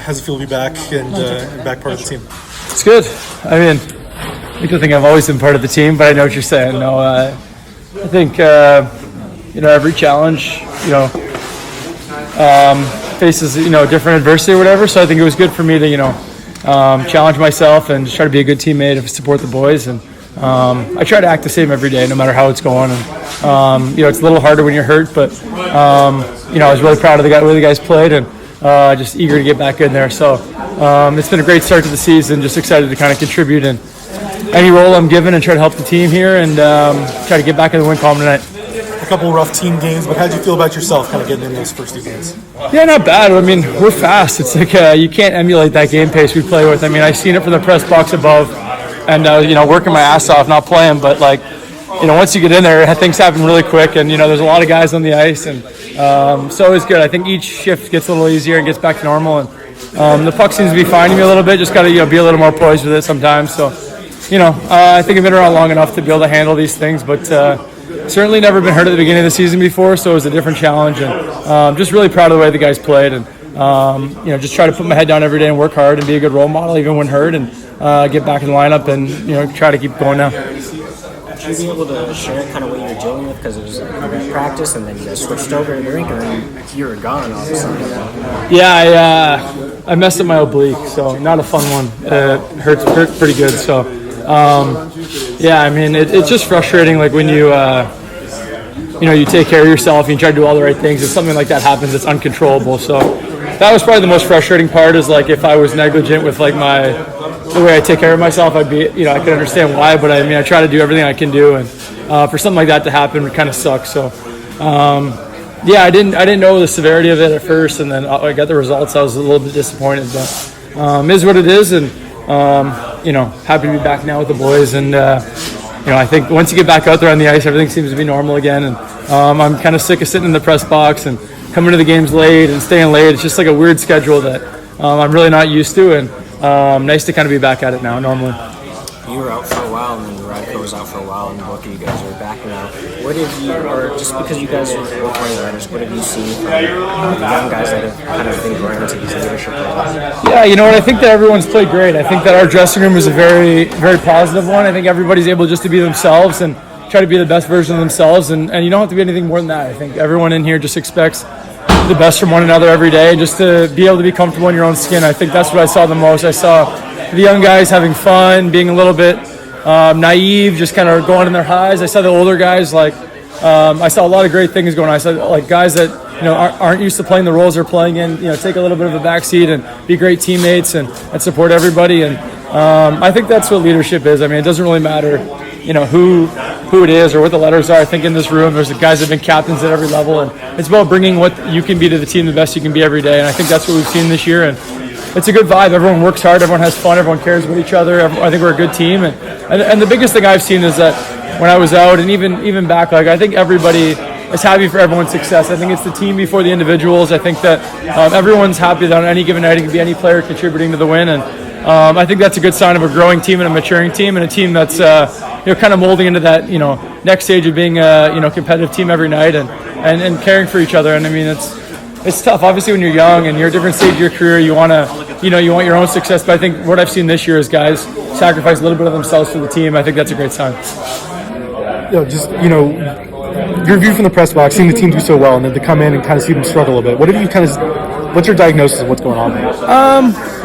How's it feel to be back and back part of the team? It's good. I mean, I think I've always been part of the team, but I know what you're saying. No, I think every challenge, faces different adversity or whatever. So I think it was good for me to challenge myself and just try to be a good teammate and support the boys. And I try to act the same every day, no matter how it's going. And it's a little harder when you're hurt, but I was really proud of the way the guys played, and just eager to get back in there. So it's been a great start to the season. Just excited to kind of contribute in any role I'm given and try to help the team here and try to get back in the win column tonight. A couple rough team games, but how did you feel about yourself kind of getting in those first two games? Yeah, not bad. I mean, we're fast. It's like you can't emulate that game pace we play with. I mean, I've seen it from the press box above and, working my ass off, not playing. But, once you get in there, things happen really quick. And, there's a lot of guys on the ice. And so it's good. I think each shift gets a little easier and gets back to normal. And the puck seems to be finding me a little bit. Just got to, be a little more poised with it sometimes. So, I think I've been around long enough to be able to handle these things. But certainly never been hurt at the beginning of the season before, so it was a different challenge. And just really proud of the way the guys played. And, just try to put my head down every day and work hard and be a good role model even when hurt and get back in the lineup and, try to keep going now. Would you be able to share kind of what you were dealing with? Because it was practice and then you guys switched over to the rink and then you were gone all of a sudden. Yeah, I messed up my oblique, so not a fun one. It hurt pretty good. So, I mean, it's just frustrating. Like when you take care of yourself and you try to do all the right things, and something like that happens, it's uncontrollable. So that was probably the most frustrating part. Is like if I was negligent with like the way I take care of myself, I'd be, I could understand why. But I mean, I try to do everything I can do, and for something like that to happen, it kind of sucks. So, I didn't know the severity of it at first, and then I got the results. I was a little bit disappointed, but is what it is, and happy to be back now with the boys. And I think once you get back out there on the ice, everything seems to be normal again. And I'm kind of sick of sitting in the press box and coming to the games late and staying late. It's just like a weird schedule that I'm really not used to, and nice to kind of be back at it now normally. You were out for a while, and then Radko was out for a while, and both of you guys are back now. What have you, or just because you guys are both playing writers, what have you seen from the young guys that have kind of been growing into these leadership roles? Yeah, I think that everyone's played great. I think that our dressing room is a very, very positive one. I think everybody's able just to be themselves and try to be the best version of themselves, and you don't have to be anything more than that. I think everyone in here just expects the best from one another every day, just to be able to be comfortable in your own skin. I think that's what I saw the most. I saw the young guys having fun, being a little bit naive, just kind of going in their highs. I saw the older guys, I saw a lot of great things going on. I saw guys that aren't used to playing the roles they're playing in, take a little bit of a backseat and be great teammates and support everybody. And I think that's what leadership is. I mean, it doesn't really matter, who it is or what the letters are. I think in this room, there's the guys that have been captains at every level, and it's about bringing what you can be to the team the best you can be every day. And I think that's what we've seen this year. And it's a good vibe. Everyone works hard. Everyone has fun. Everyone cares about each other. I think we're a good team. And the biggest thing I've seen is that when I was out and even back, I think everybody is happy for everyone's success. I think it's the team before the individuals. I think that everyone's happy that on any given night it can be any player contributing to the win. And I think that's a good sign of a growing team and a maturing team and a team that's kind of molding into that next stage of being a competitive team every night and caring for each other. And I mean, it's tough. Obviously, when you're young and you're at a different stage of your career, you want your own success. But I think what I've seen this year is guys sacrifice a little bit of themselves for the team. I think that's a great sign. Your view from the press box, seeing the team do so well, and then to come in and kind of see them struggle a bit. What's your diagnosis of what's going on there?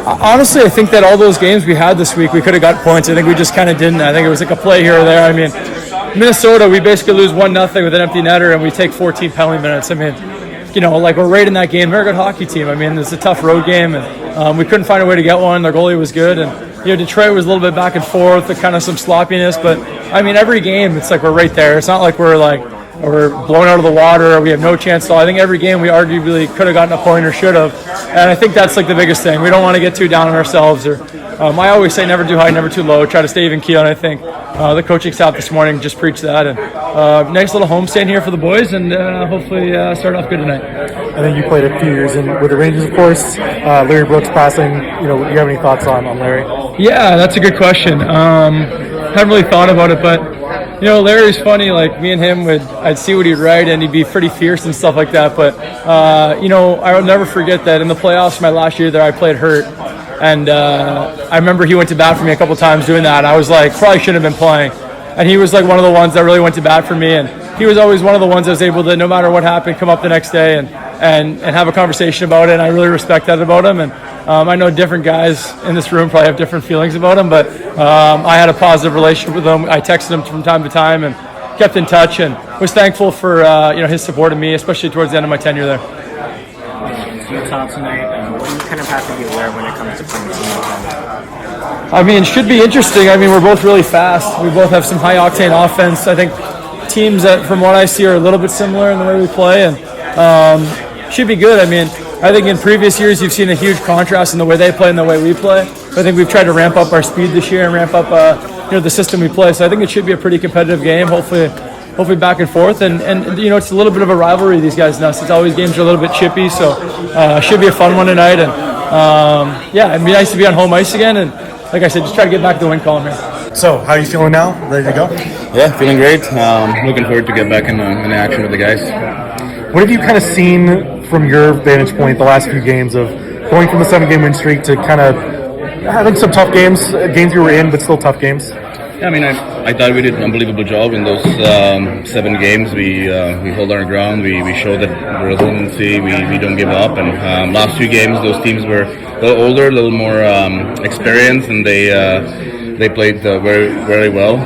Honestly, I think that all those games we had this week, we could have got points. I think we just kind of didn't. I think it was like a play here or there. I mean, Minnesota, we basically lose 1-0 with an empty netter, and we take 14 penalty minutes. I mean, we're right in that game. They're a good hockey team. I mean, it's a tough road game, and we couldn't find a way to get one. Their goalie was good, and Detroit was a little bit back and forth, kind of some sloppiness. But I mean, every game, it's like we're right there. It's not like we're blown out of the water or we have no chance at all. I think every game we arguably could have gotten a point or should have, and I think that's like the biggest thing. We don't want to get too down on ourselves. Or I always say never too high, never too low. Try to stay even keel, and I think the coaching staff this morning just preached that. And nice little homestand here for the boys, and hopefully start off good tonight. And then you played a few years with the Rangers, of course. Larry Brooks passing. Do you have any thoughts on Larry? Yeah, that's a good question. Haven't really thought about it, but Larry's funny. Like me and him I'd see what he'd write, and he'd be pretty fierce and stuff like that. But I'll never forget that in the playoffs, my last year there, I played hurt, and I remember he went to bat for me a couple times doing that. I was like, probably shouldn't have been playing, and he was like one of the ones that really went to bat for me, and he was always one of the ones that was able to, no matter what happened, come up the next day and have a conversation about it. And I really respect that about him. And I know different guys in this room probably have different feelings about him, but I had a positive relationship with him. I texted him from time to time and kept in touch, and was thankful for his support of me, especially towards the end of my tenure there. Your thoughts tonight? What do you kind of have to be aware when it comes to playing a team like that? I mean, it should be interesting. I mean, we're both really fast. We both have some high octane offense. I think teams that, from what I see, are a little bit similar in the way we play, and should be good. I mean, I think in previous years you've seen a huge contrast in the way they play and the way we play. I think we've tried to ramp up our speed this year and ramp up the system we play. So I think it should be a pretty competitive game. Hopefully back and forth, and it's a little bit of a rivalry, these guys now. It's always games are a little bit chippy, so should be a fun one tonight. And it'd be nice to be on home ice again. And like I said, just try to get back to the win column here. So, how are you feeling now? Ready to go? Yeah, feeling great. Looking forward to get back in action with the guys. What have you kind of seen from your vantage point the last few games of going from the 7-game win streak to kind of having some tough games you were in, but still tough games? Yeah, I mean, I thought we did an unbelievable job in those 7 games. We hold our ground. We show that resiliency. We don't give up. And last 2 games, those teams were a little older, a little more experienced, and they played very, very well.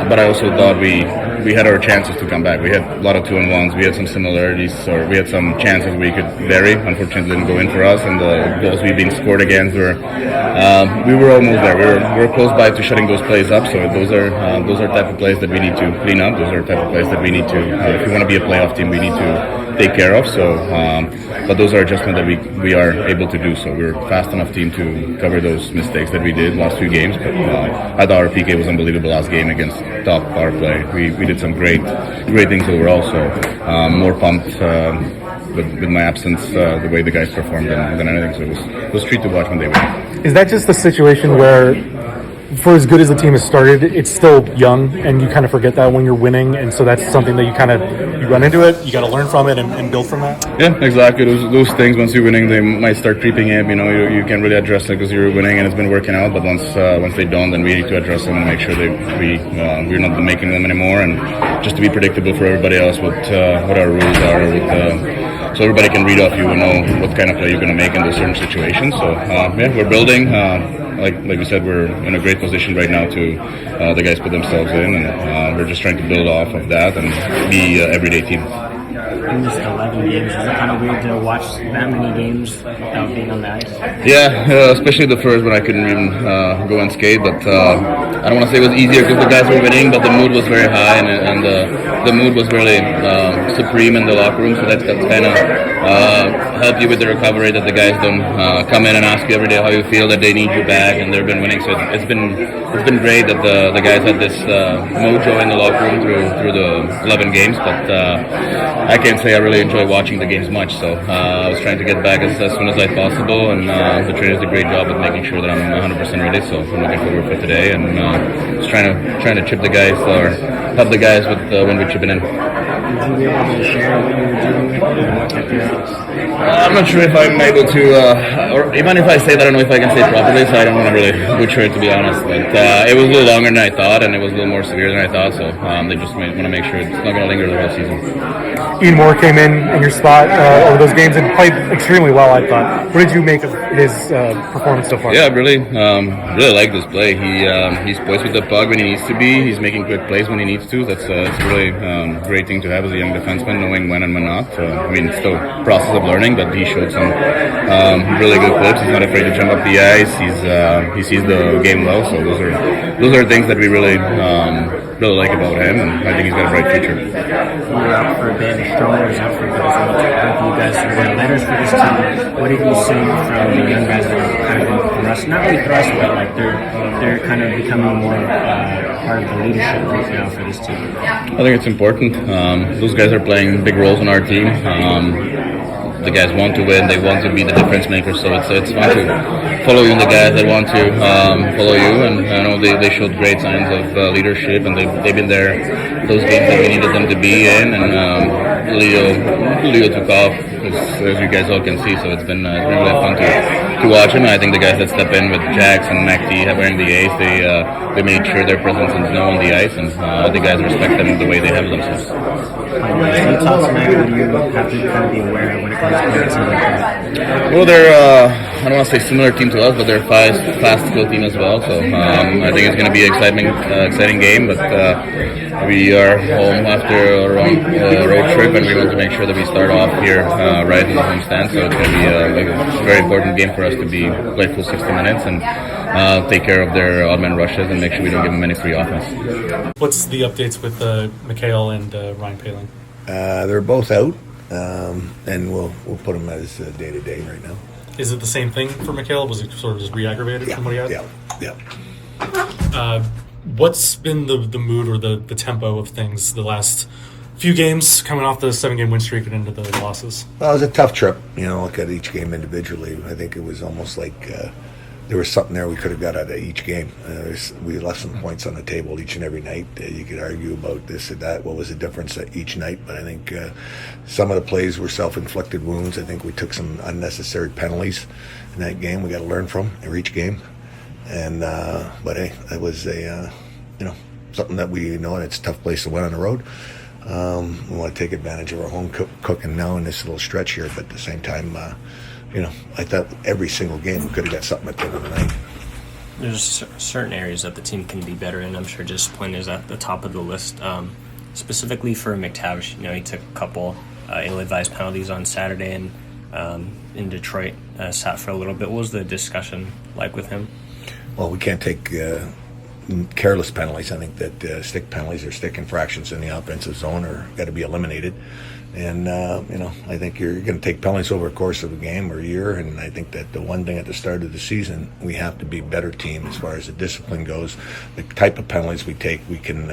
But I also thought we had our chances to come back. We had a lot of 2-on-1s. We had some similarities, or we had some chances we could vary. Unfortunately, didn't go in for us. And the goals we've been scored against we were almost there. We were close by to shutting those plays up. So those are type of plays that we need to clean up. Those are type of plays that we need to, if we want to be a playoff team, we need to take care of. So, but those are adjustments that we are able to do. So we're a fast enough team to cover those mistakes that we did last 2 games. But I thought our PK was unbelievable last game against top power play. We did some great things overall. So more pumped with my absence, the way the guys performed than anything. So it was a treat to watch when they win. Is that just the situation where, for as good as the team has started, it's still young, and you kind of forget that when you're winning, and so that's something that you run into it, you got to learn from it and build from that? Yeah, exactly. Those things, once you're winning, they might start creeping in. You can't really address it because you're winning and it's been working out, but once they don't, then we need to address them and make sure that we're not making them anymore, and just to be predictable for everybody else what our rules are, so everybody can read off you and know what kind of play you're going to make in those certain situations. So we're building. Like we said, we're in a great position right now to the guys put themselves in, and we're just trying to build off of that and be an everyday team. In this 11 games, is it kind of weird to watch that many games without being on the ice? Yeah, especially the first when I couldn't even go and skate. But I don't want to say it was easier because the guys were winning, but the mood was very high, and the mood was really supreme in the locker room. So that's kind of help you with the recovery, that the guys don't come in and ask you every day how you feel, that they need you back, and they've been winning. So it's been great that the guys had this mojo in the locker room through the 11 games. But I can't say I really enjoy watching the games much, so I was trying to get back as soon as I possible, and the trainers did a great job of making sure that I'm 100% ready. So I'm looking forward for today, and just trying to chip the guys or help the guys with when we're chipping in. Would you be able to share what you were doing and what kept you out? I'm not sure if I'm able to, or even if I say that, I don't know if I can say it properly, so I don't want to really butcher it, to be honest. But it was a little longer than I thought, and it was a little more severe than I thought, so they just want to make sure it's not going to linger the whole season. Ian Moore came in your spot over those games and played extremely well, I thought. What did you make of his performance so far? Yeah, I really like this play. He's poised with the puck when he needs to be. He's making quick plays when he needs to. It's a really great thing to have as a young defenseman, knowing when and when not. It's still a process of learning, but he showed some really good clips. He's not afraid to jump up the ice. He sees the game well. So those are things that we really like about him, and I think he's got a bright future. You're out for a bit. Strome was out for a bit as well. You guys wrote letters for this team. What have you seen from the young guys that are kind of been thrust? Not really thrust, but like they're kind of becoming more part of the leadership right now for this team. I think it's important. Those guys are playing big roles on our team. the guys want to win. They want to be the difference makers. So it's fun to follow you and the guys that want to follow you. And I know they showed great signs of leadership, and they've been there those games that we needed them to be in. And Leo took off, as you guys all can see. So it's been really fun to watch him. And I think the guys that step in with Jax and MacD wearing the ace, they made sure their presence is known on the ice, and the guys respect them the way they handle themselves. Can you talk tonight? What do you have to kind of be aware of when it comes to a team like that? Well, they're I don't want to say similar team to us, but they're a fast skill team as well. So I think it's going to be an exciting game. But we are home after a road trip, and we want to make sure that we start off here right in the homestand. So it's going to be a very important game for us to play full 60 minutes and take care of their odd man rushes and make sure we don't give them any free offense. What's the updates with Mikael and Ryan Poehling? They're both out, and we'll put them as day-to-day right now. Is it the same thing for Mikael? Was it sort of just re-aggravated from what he had? Yeah. What's been the mood or the tempo of things the last few games coming off the 7-game win streak and into the losses? Well, it was a tough trip. Look at each game individually. I think it was almost like there was something there we could have got out of each game. We left some points on the table each and every night. You could argue about this or that. What was the difference each night? But I think some of the plays were self-inflicted wounds. I think we took some unnecessary penalties in that game. We got to learn from each game. And but hey, it was something that we know, and it's a tough place to win on the road. We want to take advantage of our home cooking now in this little stretch here, but at the same time, I thought every single game we could have got something at the end of the night. There's certain areas that the team can be better in. I'm sure discipline is at the top of the list. Specifically for McTavish, he took a couple ill-advised penalties on Saturday, and in Detroit sat for a little bit. What was the discussion like with him? Well, we can't take careless penalties. I think that stick penalties or stick infractions in the offensive zone are got to be eliminated. And, I think you're going to take penalties over the course of a game or a year. And I think that the one thing at the start of the season, we have to be a better team as far as the discipline goes. The type of penalties we take, we can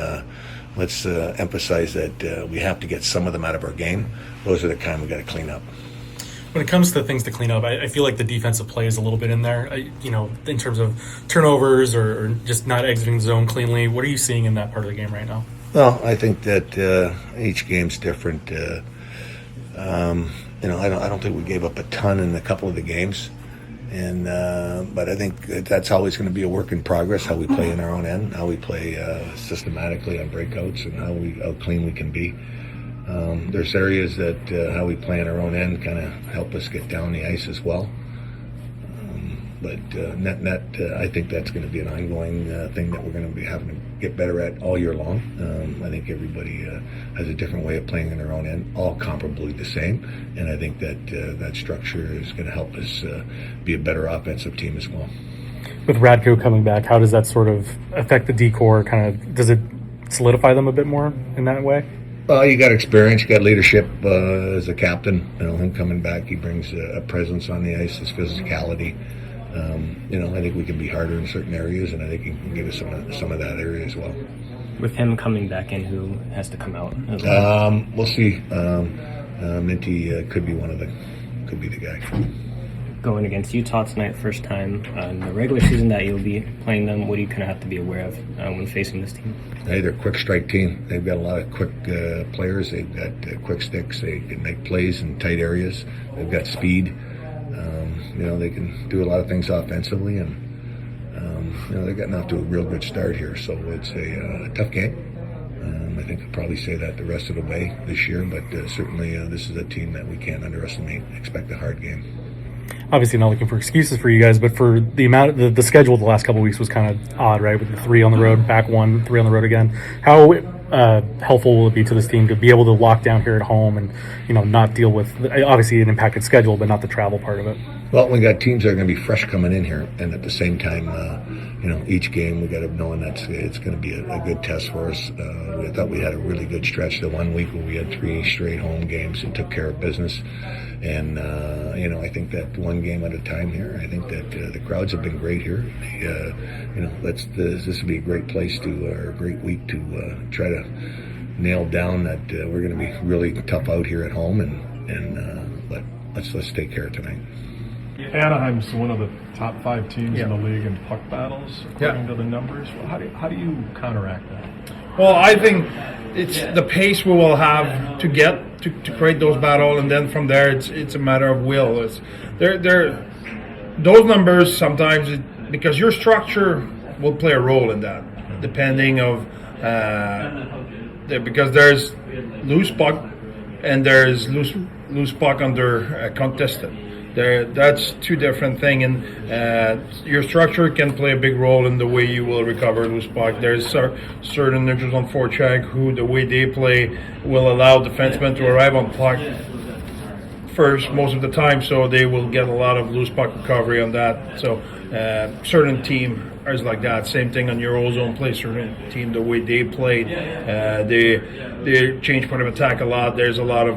let's emphasize that we have to get some of them out of our game. Those are the kind we got to clean up. When it comes to things to clean up, I feel like the defensive play is a little bit in there, in terms of turnovers or just not exiting the zone cleanly. What are you seeing in that part of the game right now? Well, I think that each game's different. I don't think we gave up a ton in a couple of the games, and but I think that's always going to be a work in progress. How we play in our own end, how we play systematically on breakouts, and how clean we can be. There's areas that how we play in our own end kind of help us get down the ice as well. But net, I think that's going to be an ongoing thing that we're going to be having to get better at all year long. I think everybody has a different way of playing in their own end, all comparably the same. And I think that that structure is going to help us be a better offensive team as well. With Radko coming back, how does that sort of affect the D-core? Does it solidify them a bit more in that way? You got experience, you got leadership as a captain. Him coming back, he brings a presence on the ice, his physicality. I think we can be harder in certain areas, and I think he can give us some of that area as well. With him coming back in, who has to come out as well? We'll see. Minty could be the guy. Going against Utah tonight, first time in the regular season that you'll be playing them. What do you kind of have to be aware of when facing this team? Hey, they're a quick strike team. They've got a lot of quick players. They've got quick sticks. They can make plays in tight areas. They've got speed. They can do a lot of things offensively, and they've gotten off to a real good start here. So it's a tough game. I think I'll probably say that the rest of the way this year, but certainly this is a team that we can't underestimate. Expect a hard game. Obviously not looking for excuses for you guys, but for the amount of the schedule the last couple of weeks was kind of odd, right? With the 3 on the road, back 1, 3 on the road again. How helpful will it be to this team to be able to lock down here at home and not deal with obviously an impacted schedule, but not the travel part of it? Well, we got teams that are going to be fresh coming in here, and at the same time, each game we got to know that it's going to be a good test for us. I thought we had a really good stretch the 1 week where we had 3 straight home games and took care of business. And I think that one game at a time here. I think that the crowds have been great here. This will be a great place or a great week to try to nail down that we're going to be really tough out here at home. But let's take care of tonight. Anaheim's one of the top 5 teams in the league in puck battles, according to the numbers. How do you counteract that? Well, I think it's the pace we will have to get to create those battles, and then from there it's a matter of will. Those numbers sometimes because your structure will play a role in that, depending of because there's loose puck and there's loose puck under contested. That's two different things, and your structure can play a big role in the way you will recover loose puck. There's certain neutral on forecheck who the way they play will allow defensemen to arrive on puck first most of the time, so they will get a lot of loose puck recovery on that. So certain team is like that. Same thing on your ozone play. Certain team, the way they played, they change point of attack a lot. There's a lot of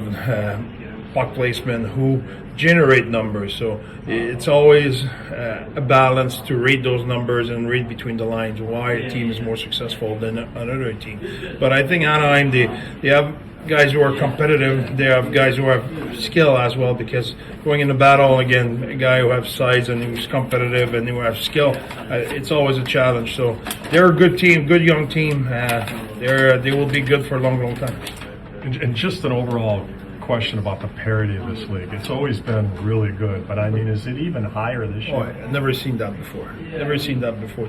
puck placement who generate numbers, so it's always a balance to read those numbers and read between the lines why a team is more successful than another team. But I think Anaheim, they have guys who are competitive, they have guys who have skill as well, because going into battle again, a guy who has size and who's competitive and who has skill, it's always a challenge. So they're a good team, good young team. They will be good for a long time. And just an overall question about the parity of this league. It's always been really good, but I mean, is it even higher this year? Oh, I've never seen that before. Never seen that before.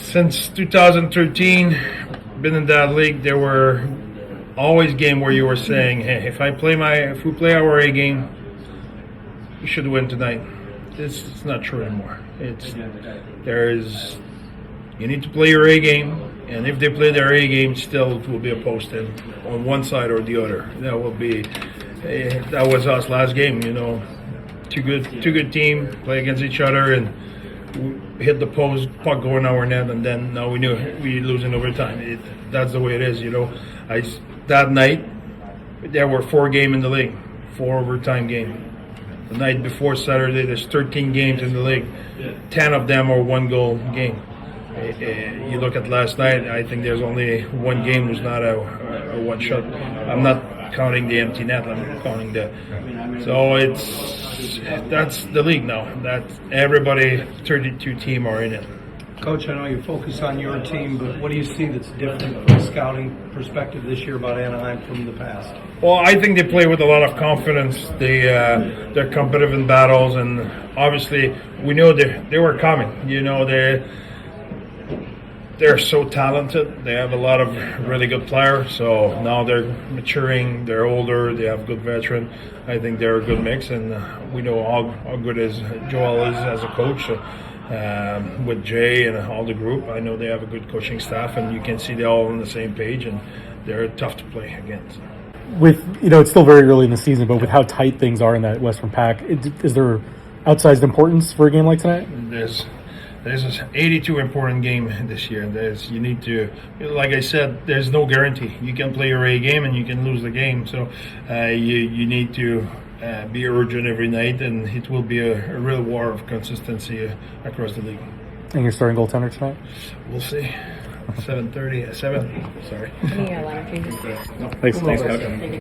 Since 2013, been in that league, there were always games where you were saying, hey, if we play our A game, we should win tonight. It's not true anymore. You need to play your A game, and if they play their A game, still it will be a post-in on one side or the other. That was us last game. Two good team play against each other and hit the post, puck going our net, and then now we knew we lose in overtime. That's the way it is. That night there were 4 games in the league, 4 overtime games. The night before Saturday, there's 13 games in the league. 10 of them are 1-goal game. You look at last night, I think there's only 1 game was not a one-shot. I'm not counting the empty net, I'm counting that's the league now. Everybody, 32 team are in it. Coach, I know you focus on your team, but what do you see that's different from a scouting perspective this year about Anaheim from the past? Well, I think they play with a lot of confidence. They're competitive in battles, and obviously we know they were coming. They're so talented. They have a lot of really good players. So now they're maturing. They're older. They have good veteran. I think they're a good mix, and we know how good Joel is as a coach. With Jay and all the group, I know they have a good coaching staff, and you can see they're all on the same page, and they're tough to play against. With it's still very early in the season, but with how tight things are in that Western Pack, is there outsized importance for a game like tonight? There's an 82 important game this year. You need to, like I said, there's no guarantee. You can play your A game and you can lose the game. So you need to be urgent every night, and it will be a real war of consistency across the league. And your starting goaltender tonight? We'll see. 7:30. 7. Sorry. Thanks, Coach.